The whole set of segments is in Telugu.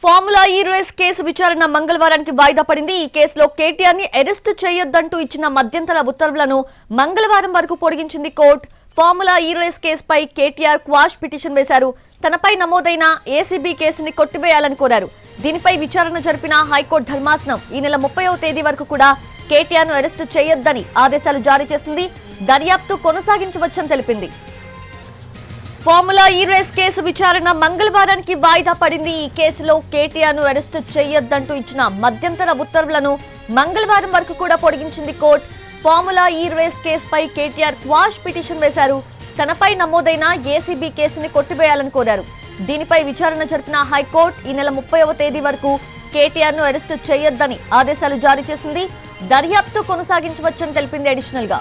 ఫార్ములా ఈ రేస్ కేసు విచారణ మంగళవారానికి వాయిదా పడింది. ఈ కేసులో కేటీఆర్ ని అరెస్ట్ చేయొద్దంటూ ఇచ్చిన మధ్యంతర ఉత్తర్వులను మంగళవారం వరకు పొడిగించింది కోర్టు. ఫార్ములా ఈ రేస్ కేసుపై కేటీఆర్ క్వాష్ పిటిషన్ వేశారు. తనపై నమోదైన ఏసీబీ కేసుని కొట్టివేయాలని కోరారు. దీనిపై విచారణ జరిపిన హైకోర్టు ధర్మాసనం ఈ నెల 30వ తేదీ వరకు కూడా కేటీఆర్ ను అరెస్ట్ చేయొద్దని ఆదేశాలు జారీ చేసింది. దర్యాప్తు కొనసాగించవచ్చని తెలిపింది. ఫార్ములా ఈ రేస్ కేసు విచారణ మంగళవారానికి వాయిదా పడింది. ఈ కేసులో కేటీఆర్ ను అరెస్టు చేయొద్దంటూ ఇచ్చిన మధ్యంతర ఉత్తర్వులను మంగళవారం వరకు కూడా పొడిగించింది కోర్టు. ఫార్ములా ఈ రేస్ కేసుపై కేటీఆర్ క్వాష్ పిటిషన్ వేశారు. తనపై నమోదైన ఏసీబీ కేసుని కొట్టివేయాలని కోరారు. దీనిపై విచారణ జరిపిన హైకోర్టు ఈ నెల 30వ తేదీ వరకు కేటీఆర్ ను అరెస్టు చేయొద్దని ఆదేశాలు జారీ చేసింది. దర్యాప్తు కొనసాగించవచ్చని తెలిపింది. అడిషనల్ గా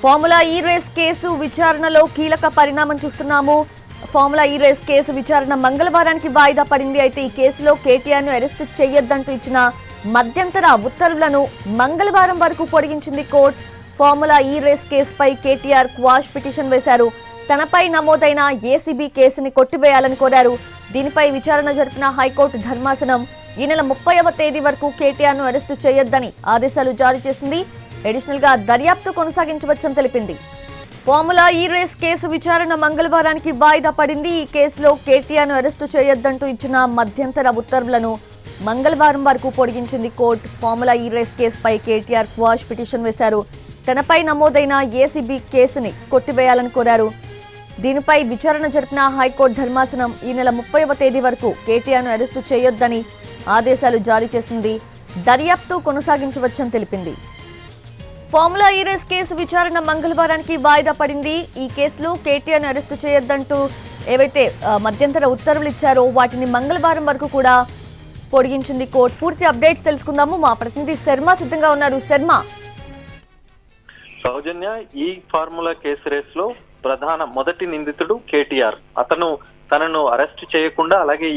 ఫార్ములా ఈ రేస్ కేసు విచారణలో కీలక పరిణామం చూస్తున్నాము. ఫార్ములా ఈ రేస్ కేసు విచారణ మంగళవారానికి వాయిదా పడింది. అయితే ఈ కేసులో కేటీఆర్ ను అరెస్ట్ చేయొద్దంటూ ఇచ్చిన మధ్యంతర ఉత్తర్వులను మంగళవారం వరకు పొడిగించింది కోర్టు. ఫార్ములా ఈ రేస్ కేసుపై కేటీఆర్ క్వాష్ పిటిషన్ వేశారు. తనపై నమోదైన ఏసీబీ కేసుని కొట్టివేయాలని కోరారు. దీనిపై విచారణ జరిపిన హైకోర్టు ధర్మాసనం ఈ నెల 30వ తేదీ వరకు కేటీఆర్ ను అరెస్టు చేయొద్దని ఆదేశాలు జారీ చేసింది. అడిషనల్ గా దర్యాప్తు కొనసాగించవచ్చని తెలిపింది. ఫార్ములా ఈ రేస్ కేసు విచారణ మంగళవారానికి వాయిదా పడింది. ఈ కేసులో కేటీఆర్ ను అరెస్టు చేయొద్దంటూ ఇచ్చిన మధ్యంతర ఉత్తర్వులను మంగళవారం వరకు పొడిగించింది కోర్టు. ఫార్ములా ఈ రేస్ కేసుపై కేటీఆర్ క్వాష్ పిటిషన్ వేశారు. తనపై నమోదైన ఏసీబీ కేసుని కొట్టివేయాలని కోరారు. దీనిపై విచారణ జరిపిన హైకోర్టు ధర్మాసనం ఈ నెల 30వ తేదీ వరకు కేటీఆర్ ను అరెస్టు చేయొద్దని ఆదేశాలు జారీ చేసింది. దర్యాప్తు కొనసాగించవచ్చని తెలిపింది. ఫార్ములా ఈ రేస్ కేసు విచారణ మంగళవారానికి వాయిదా పడింది. ఈ కేసులో కేటీఆర్ ను అరెస్టు చేయొద్దంటూ ఏవైతే మధ్యంతర ఉత్తర్వులు ఇచ్చారో వాటిని మంగళవారం వరకు కూడా పొడిగించింది కోర్టు. పూర్తి అప్డేట్స్ తెలుసుకుందాము. మా ప్రతినిధి శర్మ సిద్ధంగా ఉన్నారు. శర్మ, సౌజన్య, ఈ ఫార్ములా కేసు రేస్ లో మొదటి నిందితుడు కేటీఆర్. తనను అరెస్ట్ చేయకుండా అలాగే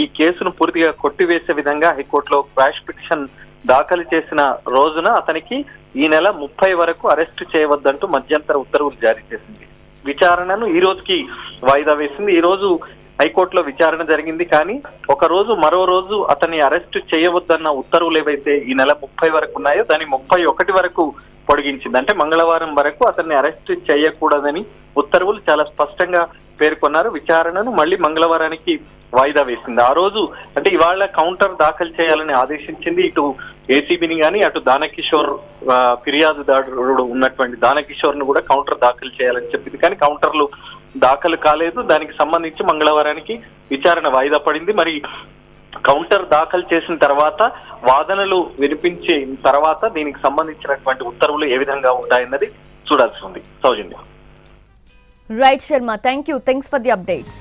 ఈ కేసును పూర్తిగా కొట్టివేసే విధంగా హైకోర్టులో క్వాష్ పిటిషన్ దాఖలు చేసిన రోజున అతనికి ఈ నెల 30 వరకు అరెస్ట్ చేయవద్దంటూ మధ్యంతర ఉత్తర్వులు జారీ చేసింది. విచారణను ఈ రోజుకి వాయిదా వేసింది. ఈ రోజు హైకోర్టులో విచారణ జరిగింది. కానీ మరో రోజు అతన్ని అరెస్ట్ చేయవద్దన్న ఉత్తర్వులు ఏవైతే ఈ నెల 30 వరకు ఉన్నాయో దాన్ని 31 వరకు పొడిగించింది. అంటే మంగళవారం వరకు అతన్ని అరెస్ట్ చేయకూడదని ఉత్తర్వులు చాలా స్పష్టంగా పేర్కొన్నారు. విచారణను మళ్ళీ మంగళవారానికి వాయిదా వేసింది. ఆ రోజు అంటే ఇవాళ కౌంటర్ దాఖలు చేయాలని ఆదేశించింది. ఇటు ఏసీబీని కానీ అటు దానకిషోర్ ఫిర్యాదుదారుడు ఉన్నటువంటి దానకిషోర్ ను కూడా కౌంటర్ దాఖలు చేయాలని చెప్పింది. కానీ కౌంటర్లు దాఖలు కాలేదు. దానికి సంబంధించి మంగళవారానికి విచారణ వాయిదా పడింది. మరి కౌంటర్ దాఖలు చేసిన తర్వాత వాదనలు వినిపించిన తర్వాత దీనికి సంబంధించినటువంటి ఉత్తర్వులు ఏ విధంగా ఉంటాయన్నది చూడాల్సి ఉంది. Soujanya. Right Sharma, thank you. Thanks for the updates.